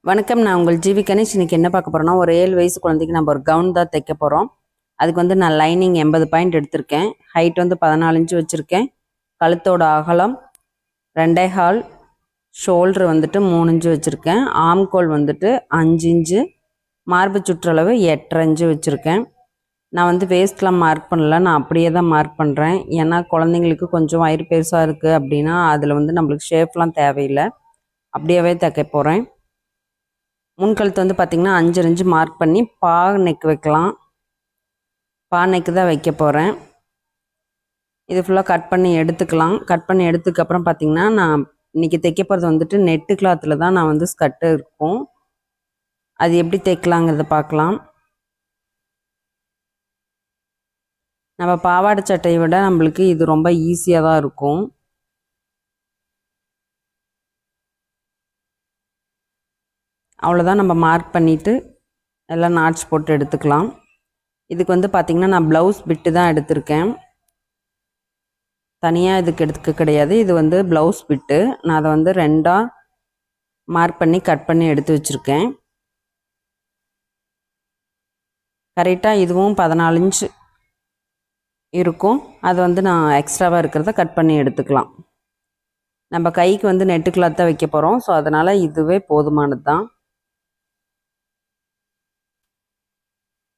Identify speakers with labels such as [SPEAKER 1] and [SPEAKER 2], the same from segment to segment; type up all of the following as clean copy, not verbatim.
[SPEAKER 1] வணக்கம். நான் உங்கள் ஜிவி கணேஷ். இன்னைக்கு என்ன பார்க்க போகிறோன்னா, ஒரு 7 வயசு குழந்தைக்கு நம்ம ஒரு கவுன் தான் தைக்க போகிறோம். அதுக்கு வந்து நான் லைனிங் 80 பாயிண்ட் எடுத்திருக்கேன். ஹைட் வந்து 14 இன்ச்சு வச்சுருக்கேன். கழுத்தோட அகலம் 2.25, ஷோல்ட்ரு வந்துட்டு 3 இன்ச்சு வச்சுருக்கேன். ஆம்கோல் வந்துட்டு 5 இன்ச்சு, மார்பு சுற்றளவு 8.5 இன்ச்சு வச்சுருக்கேன். நான் வந்து வேஸ்ட்லாம் மார்க் பண்ணல, நான் அப்படியே தான் மார்க் பண்ணுறேன். ஏன்னா குழந்தைங்களுக்கு கொஞ்சம் வயிறு பெருசாக இருக்குது அப்படின்னா அதில் வந்து நம்மளுக்கு ஷேப்லாம் தேவையில்லை, அப்படியே தைக்க போகிறேன். முன்கழுத்து வந்து பார்த்திங்கன்னா 5 இன்ச்சு மார்க் பண்ணி பா நெக் வைக்கலாம். பா நெக்கு தான் வைக்க போகிறேன். இது ஃபுல்லாக கட் பண்ணி எடுத்துக்கலாம். கட் பண்ணி எடுத்துக்கப்புறம் பார்த்திங்கன்னா, நான் இன்றைக்கி தைக்க போகிறது வந்துட்டு நெட்டு கிளாத்தில் தான் நான் வந்து ஸ்கர்ட்டு இருக்கும். அது எப்படி தைக்கலாங்கிறத பார்க்கலாம். நம்ம பாவாடை சட்டையை விட நம்மளுக்கு இது ரொம்ப ஈஸியாக தான் இருக்கும். அவ்வளோதான், நம்ம மார்க் பண்ணிவிட்டு எல்லாம் நாட்ச் போட்டு எடுத்துக்கலாம். இதுக்கு வந்து பார்த்திங்கன்னா நான் ப்ளவுஸ் பிட்டு தான் எடுத்திருக்கேன், தனியாக இதுக்கு எடுத்துக்க கிடையாது. இது வந்து ப்ளவுஸ் பிட்டு. நான் அதை வந்து 2ஆக மார்க் பண்ணி கட் பண்ணி எடுத்து வச்சுருக்கேன். கரெக்டாக இதுவும் 14 இன்ச்சு இருக்கும். அது வந்து நான் எக்ஸ்ட்ராவாக இருக்கிறத கட் பண்ணி எடுத்துக்கலாம். நம்ம கைக்கு வந்து நெட்டு கிளாத் தான் வைக்க போகிறோம். ஸோ அதனால் இதுவே போதுமானது தான்.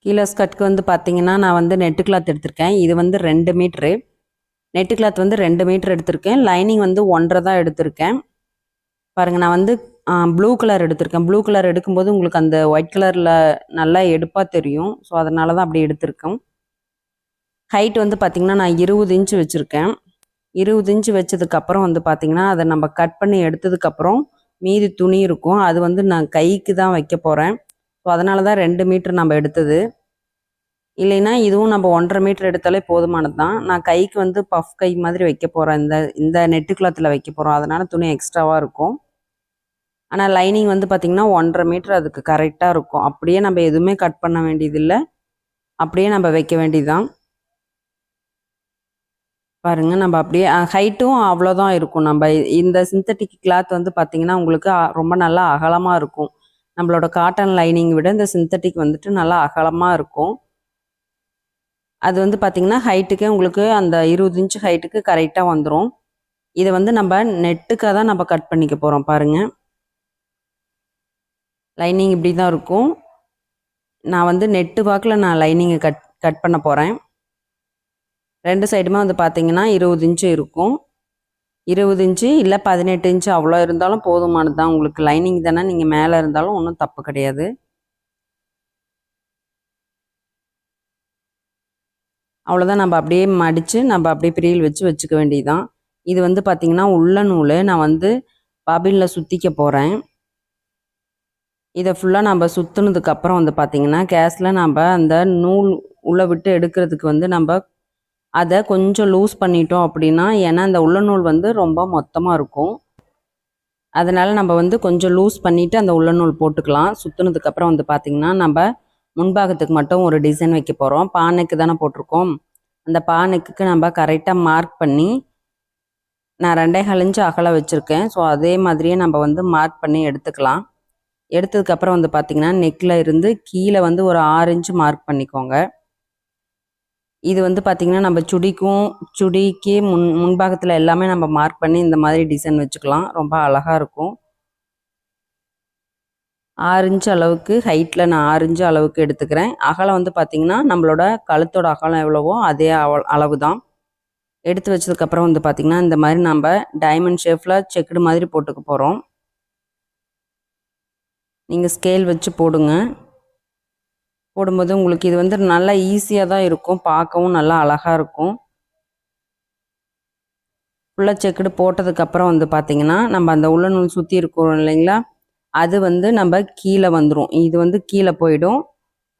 [SPEAKER 1] கீழே ஸ்கர்ட்க்கு வந்து பார்த்திங்கன்னா நான் வந்து நெட்டு கிளாத் எடுத்திருக்கேன். இது வந்து 2 மீட்ரு. நெட்டு கிளாத் வந்து 2 மீட்ரு எடுத்திருக்கேன். லைனிங் வந்து 1.5 தான் எடுத்திருக்கேன். பாருங்கள், நான் வந்து ப்ளூ கலர் எடுத்திருக்கேன். ப்ளூ கலர் எடுக்கும்போது உங்களுக்கு அந்த ஒயிட் கலரில் நல்லா எடுப்பாக தெரியும். ஸோ அதனால தான் அப்படி எடுத்திருக்கேன். ஹைட் வந்து பார்த்திங்கன்னா நான் 20 இன்ச்சு வச்சுருக்கேன். 20 இன்ச்சு வச்சதுக்கப்புறம் வந்து பார்த்திங்கன்னா அதை நம்ம கட் பண்ணி எடுத்ததுக்கப்புறம் மீதி துணி இருக்கும், அது வந்து நான் கைக்கு தான் வைக்க போகிறேன். ஸோ அதனால தான் 2 மீட்ரு நம்ம எடுத்தது. இல்லைன்னா இதுவும் நம்ம 1.5 மீட்ரு எடுத்தாலே போதுமானது தான். நான் கைக்கு வந்து பஃப் கை மாதிரி வைக்க போகிறேன். இந்த நெட்டு கிளாத்தில் வைக்க போகிறோம், அதனால் துணி எக்ஸ்ட்ராவாக இருக்கும். ஆனால் லைனிங் வந்து பார்த்திங்கன்னா 1.5 மீட்ரு அதுக்கு கரெக்டாக இருக்கும். அப்படியே நம்ம எதுவுமே கட் பண்ண வேண்டியதில்லை, அப்படியே நம்ம வைக்க வேண்டியதுதான். பாருங்கள், நம்ம அப்படியே ஹைட்டும் அவ்வளோதான் இருக்கும். நம்ம இந்த சிந்தட்டிக் கிளாத் வந்து பார்த்திங்கன்னா உங்களுக்கு ரொம்ப நல்லா அகலமாக இருக்கும். நம்மளோட காட்டன் லைனிங் விட இந்த சிந்தட்டிக் வந்துட்டு நல்லா அகலமாக இருக்கும். அது வந்து பார்த்திங்கன்னா ஹைட்டுக்கே உங்களுக்கு அந்த 20 இன்ச்சு ஹைட்டுக்கு கரெக்டாக வந்துடும். இதை வந்து நம்ம நெட்டுக்காக தான் நம்ம கட் பண்ணிக்க போகிறோம். பாருங்கள், லைனிங் இப்படி தான் இருக்கும். நான் வந்து நெட்டு வாக்கில் நான் லைனிங்கை கட் பண்ண போகிறேன். 2 சைடுமே வந்து பார்த்திங்கன்னா 20 இன்ச்சு இருக்கும். 20 இன்ச்சு இல்லை 18 இன்ச்சு அவ்வளோ இருந்தாலும் போதுமானது தான். உங்களுக்கு லைனிங் தானே, நீங்கள் மேலே இருந்தாலும் ஒன்றும் தப்பு கிடையாது. அவ்வளோதான், நம்ம அப்படியே மடித்து நம்ம அப்படியே பிரியில் வச்சுக்க வேண்டியதுதான். இது வந்து பார்த்திங்கன்னா உள்ள நூல் நான் வந்து பாபினில் சுற்றிக்க போகிறேன். இதை ஃபுல்லாக நம்ம சுற்றுனதுக்கப்புறம் வந்து பார்த்திங்கன்னா கேஸில் நம்ம அந்த நூல் உள்ளே விட்டு எடுக்கிறதுக்கு வந்து நம்ம அதை கொஞ்சம் லூஸ் பண்ணிட்டோம் அப்படின்னா, ஏன்னா அந்த உள்ள நூல் வந்து ரொம்ப மொத்தமாக இருக்கும், அதனால் நம்ம வந்து கொஞ்சம் லூஸ் பண்ணிவிட்டு அந்த உள்ள நூல் போட்டுக்கலாம். சுற்றுனதுக்கப்புறம் வந்து பார்த்திங்கன்னா நம்ம முன்பாகத்துக்கு மட்டும் ஒரு டிசைன் வைக்க போகிறோம். பானைக்கு தானே போட்டிருக்கோம், அந்த பானைக்கு நம்ம கரெக்டாக மார்க் பண்ணி நான் 2.25 இன்ச்சு அகலம் வச்சுருக்கேன். ஸோ அதே மாதிரியே நம்ம வந்து மார்க் பண்ணி எடுத்துக்கலாம். எடுத்ததுக்கப்புறம் வந்து பார்த்திங்கன்னா நெக்கில் இருந்து கீழே வந்து ஒரு 6 இன்ச்சு மார்க் பண்ணிக்கோங்க. இது வந்து பார்த்திங்கன்னா நம்ம சுடிக்கு முன்பாகத்தில் எல்லாமே நம்ம மார்க் பண்ணி இந்த மாதிரி டிசைன் வச்சுக்கலாம், ரொம்ப அழகாக இருக்கும். 6 இன்ச்சு அளவுக்கு ஹைட்டில் நான் 6 இன்ச்சு அளவுக்கு எடுத்துக்கிறேன். அகலம் வந்து பார்த்திங்கன்னா நம்மளோட கழுத்தோட அகலம் எவ்வளவோ அதே அளவு தான். எடுத்து வச்சதுக்கப்புறம் வந்து பார்த்திங்கன்னா இந்த மாதிரி நம்ம டைமண்ட் ஷேப்பில் செக்குடு மாதிரி போட்டுக்க போகிறோம். நீங்கள் ஸ்கேல் வச்சு போடுங்க. போடும்போது உங்களுக்கு இது வந்து நல்லா ஈஸியாக தான் இருக்கும், பார்க்கவும் நல்லா அழகாக இருக்கும். ஃபுல்லாக செக்குடு போட்டதுக்கப்புறம் வந்து பார்த்திங்கன்னா நம்ம அந்த உள்ள நூல் சுற்றி இருக்கோம் இல்லைங்களா, அது வந்து நம்ம கீழே வந்துடும். இது வந்து கீழே போயிடும்,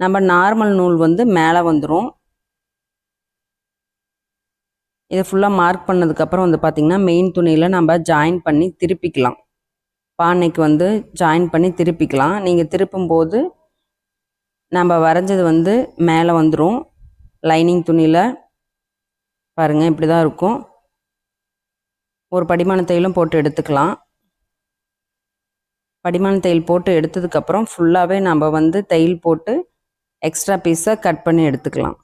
[SPEAKER 1] நம்ம நார்மல் நூல் வந்து மேலே வந்துடும். இதை ஃபுல்லாக மார்க் பண்ணதுக்கப்புறம் வந்து பார்த்திங்கன்னா மெயின் துணியில் நம்ம ஜாயின் பண்ணி திருப்பிக்கலாம். பானைக்கு வந்து ஜாயின் பண்ணி திருப்பிக்கலாம். நீங்கள் திருப்பும்போது நம்ம வரைஞ்சது வந்து மேலே வந்துடும் லைனிங் துணியில். பாருங்கள், இப்படி தான் இருக்கும். ஒரு படிமான தையலும் போட்டு எடுத்துக்கலாம். படிமான தையல் போட்டு எடுத்ததுக்கப்புறம் ஃபுல்லாகவே நம்ம வந்து தையல் போட்டு எக்ஸ்ட்ரா பீஸை கட் பண்ணி எடுத்துக்கலாம்.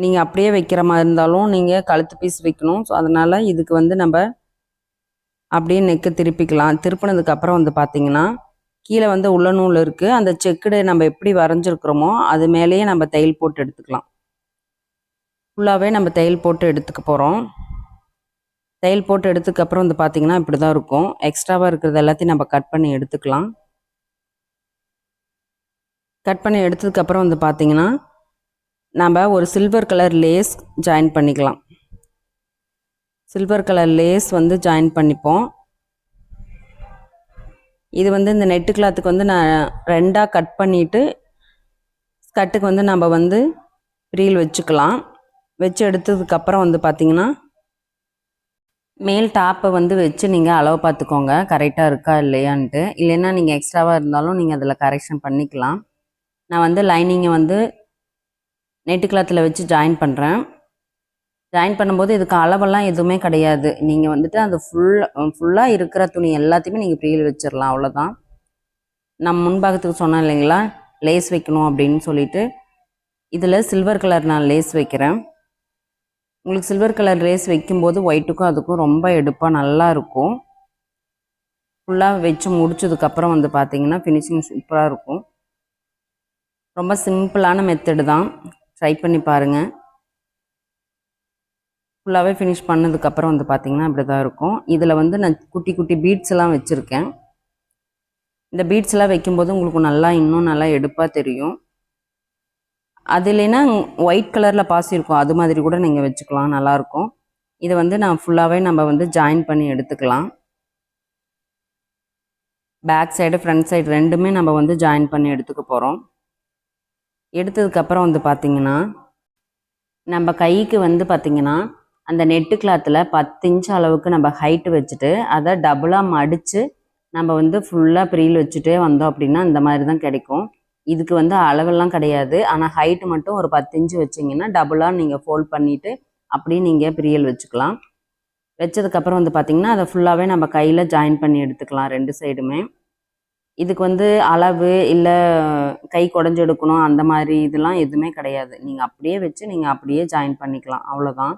[SPEAKER 1] நீங்கள் அப்படியே வைக்கிற மாதிரி இருந்தாலும் நீங்கள் கழுத்து பீஸ் வைக்கணும். ஸோ அதனால் இதுக்கு வந்து நம்ம அப்படியே நெக்கு திருப்பிக்கலாம். திருப்பினதுக்கப்புறம் வந்து பார்த்திங்கன்னா கீழே வந்து உள்ள நூல் இருக்குது. அந்த செக்குடு நம்ம எப்படி வரைஞ்சிருக்கிறோமோ அது மேலேயே நம்ம தையல் போட்டு எடுத்துக்கலாம். ஃபுல்லாகவே நம்ம தையல் போட்டு எடுத்துக்க போகிறோம். தையல் போட்டு எடுத்துக்கப்புறம் வந்து பார்த்திங்கன்னா இப்படி தான் இருக்கும். எக்ஸ்ட்ராவாக இருக்கிறது எல்லாத்தையும் நம்ம கட் பண்ணி எடுத்துக்கலாம். கட் பண்ணி எடுத்ததுக்கப்புறம் வந்து பார்த்திங்கன்னா நம்ம ஒரு சில்வர் கலர் லேஸ் ஜாயின் பண்ணிக்கலாம். சில்வர் கலர் லேஸ் வந்து ஜாயின் பண்ணிப்போம். இது வந்து இந்த நெட்டு கிளாத்துக்கு வந்து நான் 2ஆக கட் பண்ணிவிட்டு ஸ்கர்ட்டுக்கு வந்து நம்ம வந்து ஃப்ரீல் வச்சுக்கலாம். வச்சு எடுத்ததுக்கப்புறம் வந்து பார்த்திங்கன்னா மேல் டாப்பை வந்து வச்சு நீங்கள் அளவு பார்த்துக்கோங்க கரெக்டாக இருக்கா இல்லையான்ட்டு. இல்லைன்னா நீங்கள் எக்ஸ்ட்ராவாக இருந்தாலும் நீங்கள் அதில் கரெக்ஷன் பண்ணிக்கலாம். நான் வந்து லைனிங்கை வந்து நெட்டு கிளாத்தில் வச்சு ஜாயின் பண்ணுறேன். ஜாயின் பண்ணும்போது இதுக்கு அளவெல்லாம் எதுவுமே கிடையாது. நீங்கள் வந்துட்டு அந்த ஃபுல்லாக இருக்கிற துணி எல்லாத்தையுமே நீங்கள் ஃப்ரீல் வச்சிடலாம். அவ்வளோதான். நான் முன்பாகத்துக்கு சொன்னேன் இல்லைங்களா லேஸ் வைக்கணும் அப்படின்னு சொல்லிட்டு, இதில் சில்வர் கலர் நான் லேஸ் வைக்கிறேன். உங்களுக்கு சில்வர் கலர் லேஸ் வைக்கும்போது ஒயிட்டுக்கும் அதுக்கும் ரொம்ப எடுப்பாக நல்லா இருக்கும். ஃபுல்லாக வச்சு முடிச்சதுக்கப்புறம் வந்து பார்த்திங்கன்னா ஃபினிஷிங் சூப்பராக இருக்கும். ரொம்ப சிம்பிளான மெத்தடு தான், ட்ரை பண்ணி பாருங்கள். ஃபுல்லாகவே ஃபினிஷ் பண்ணதுக்கப்புறம் வந்து பார்த்திங்கன்னா அப்படி தான் இருக்கும். இதில் வந்து நான் குட்டி குட்டி பீட்ஸ்லாம் வச்சுருக்கேன். இந்த பீட்ஸ்லாம் வைக்கும்போது உங்களுக்கு நல்லா இன்னும் நல்லா எடுப்பாக தெரியும். அது இல்லைன்னா ஒயிட் கலரில் பாசி இருக்கும், அது மாதிரி கூட நீங்கள் வச்சுக்கலாம், நல்லாயிருக்கும். இதை வந்து நான் ஃபுல்லாகவே நம்ம வந்து ஜாயின் பண்ணி எடுத்துக்கலாம். பேக் சைடு ஃப்ரண்ட் சைடு ரெண்டுமே நம்ம வந்து ஜாயின் பண்ணி எடுத்துக்க போகிறோம். எடுத்ததுக்கப்புறம் வந்து பார்த்திங்கன்னா நம்ம கைக்கு வந்து பார்த்திங்கன்னா அந்த நெட்டு கிளாத்தில் 10 இன்ச் அளவுக்கு நம்ம ஹைட்டு வச்சுட்டு அதை டபுளாக மடித்து நம்ம வந்து ஃபுல்லாக ப்ரீல் வச்சுட்டே வந்தோம் அப்படின்னா இந்த மாதிரி தான் கிடைக்கும். இதுக்கு வந்து அளவெல்லாம் கிடையாது. ஆனால் ஹைட்டு மட்டும் ஒரு 10 இன்ச்சு வச்சிங்கன்னா டபுளாக நீங்கள் ஃபோல்ட் பண்ணிவிட்டு அப்படியே நீங்கள் ப்ரீல் வச்சுக்கலாம். வச்சதுக்கப்புறம் வந்து பார்த்திங்கன்னா அதை ஃபுல்லாகவே நம்ம கையில் ஜாயின் பண்ணி எடுத்துக்கலாம் 2 சைடுமே. இதுக்கு வந்து அளவு இல்லை கை குடஞ்சி எடுக்கணும் அந்த மாதிரி இதெல்லாம் எதுவுமே கிடையாது. நீங்கள் அப்படியே வச்சு நீங்கள் அப்படியே ஜாயின் பண்ணிக்கலாம், அவ்வளோதான்.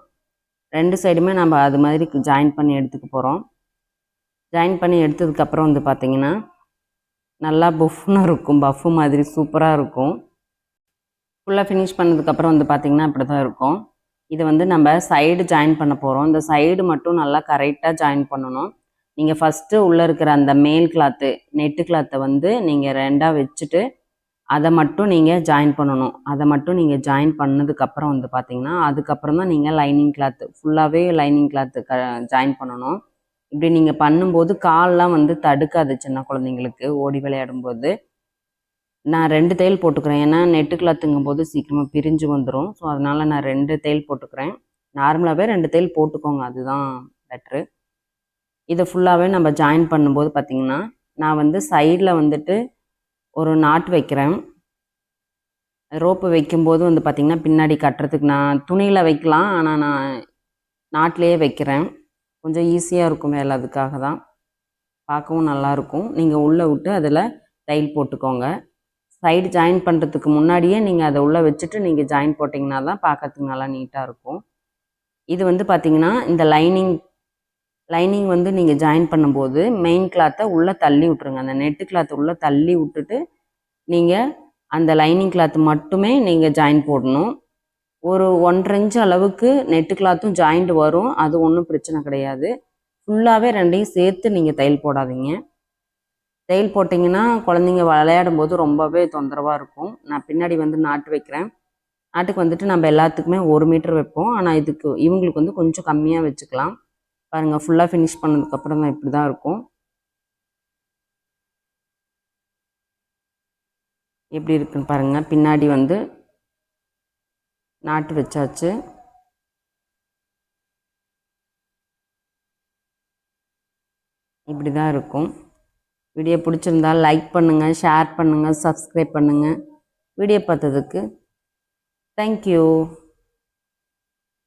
[SPEAKER 1] 2 சைடுமே நம்ம அது மாதிரி ஜாயின் பண்ணி எடுத்துக்க போகிறோம். ஜாயின் பண்ணி எடுத்ததுக்கப்புறம் வந்து பார்த்திங்கன்னா நல்லா பஃப்னு இருக்கும், பஃப்பு மாதிரி சூப்பராக இருக்கும். ஃபுல்லாக ஃபினிஷ் பண்ணதுக்கப்புறம் வந்து பார்த்திங்கன்னா இப்படி தான் இருக்கும். இதை வந்து நம்ம சைடு ஜாயின் பண்ண போகிறோம். இந்த சைடு மட்டும் நல்லா கரெக்டாக ஜாயின் பண்ணணும். நீங்கள் ஃபஸ்ட்டு உள்ளே இருக்கிற அந்த மேல் கிளாத்து நெட்டு கிளாத்தை வந்து நீங்கள் 2ஆக வச்சுட்டு அதை மட்டும் நீங்கள் ஜாயின் பண்ணணும். அதை மட்டும் நீங்கள் ஜாயின் பண்ணதுக்கப்புறம் வந்து பார்த்திங்கன்னா அதுக்கப்புறம் தான் நீங்கள் லைனிங் கிளாத்து ஃபுல்லாகவே லைனிங் கிளாத்து ஜாயின் பண்ணணும். இப்படி நீங்கள் பண்ணும்போது கால்லாம் வந்து தடுக்காது சின்ன குழந்தைங்களுக்கு ஓடி விளையாடும்போது. நான் 2 தையல் போட்டுக்கிறேன். ஏன்னா நெட்டு கிளாத்துங்கும் போது சீக்கிரமாக பிரிஞ்சு வந்துடும். ஸோ அதனால் நான் 2 தையல் போட்டுக்கிறேன். நார்மலாகவே 2 தையல் போட்டுக்கோங்க, அதுதான் பெட்ரு. இதை ஃபுல்லாகவே நம்ம ஜாயின் பண்ணும்போது பார்த்திங்கன்னா நான் வந்து சைடில் வந்துட்டு ஒரு நாட் வைக்கிறேன். ரோப்பு வைக்கும்போது வந்து பார்த்திங்கன்னா பின்னாடி கட்டுறதுக்கு நான் துணியில் வைக்கலாம், ஆனால் நான் நாட்லேயே வைக்கிறேன். கொஞ்சம் ஈஸியாக இருக்கும் வேலை, அதுக்காக தான். பார்க்கவும் நல்லாயிருக்கும். நீங்கள் உள்ளே விட்டு அதில் தையல் போட்டுக்கோங்க. சைடு ஜாயின் பண்ணுறதுக்கு முன்னாடியே நீங்கள் அதை உள்ளே வச்சுட்டு நீங்கள் ஜாயின் போட்டிங்கன்னா தான் பார்க்கறதுக்கு நல்லா நீட்டாக இருக்கும். இது வந்து பார்த்திங்கன்னா இந்த லைனிங் வந்து நீங்கள் ஜாயின் பண்ணும்போது மெயின் கிளாத்தை உள்ளே தள்ளி விட்ருங்க. அந்த நெட்டு கிளாத்தை உள்ளே தள்ளி விட்டுட்டு நீங்கள் அந்த லைனிங் கிளாத்து மட்டுமே நீங்கள் ஜாயின் போடணும். ஒரு 1.5 இன்ச் அளவுக்கு நெட்டு கிளாத்தும் ஜாயிண்ட் வரும், அது ஒன்றும் பிரச்சனை கிடையாது. ஃபுல்லாகவே 2ஐயும் சேர்த்து நீங்கள் தையல் போடாதீங்க. தையல் போட்டிங்கன்னா குழந்தைங்க விளையாடும் போது ரொம்பவே தொந்தரவாக இருக்கும். நான் பின்னாடி வந்து நாட்டு வைக்கிறேன். நாட்டுக்கு வந்துட்டு நம்ம எல்லாத்துக்குமே 1 மீட்டர் வைப்போம். ஆனால் இவங்களுக்கு வந்து கொஞ்சம் கம்மியாக வச்சுக்கலாம். பாருங்கள், ஃபுல்லாக ஃபினிஷ் பண்ணதுக்கப்புறம் தான் இப்படி தான் இருக்கும். எப்படி இருக்குன்னு பாருங்கள். பின்னாடி வந்து நாட்டு வச்சாச்சு. இப்படி தான் இருக்கும். வீடியோ பிடிச்சிருந்தால் லைக் பண்ணுங்கள், ஷேர் பண்ணுங்கள், சப்ஸ்கிரைப் பண்ணுங்கள். வீடியோ பார்த்ததுக்கு தேங்க்யூ.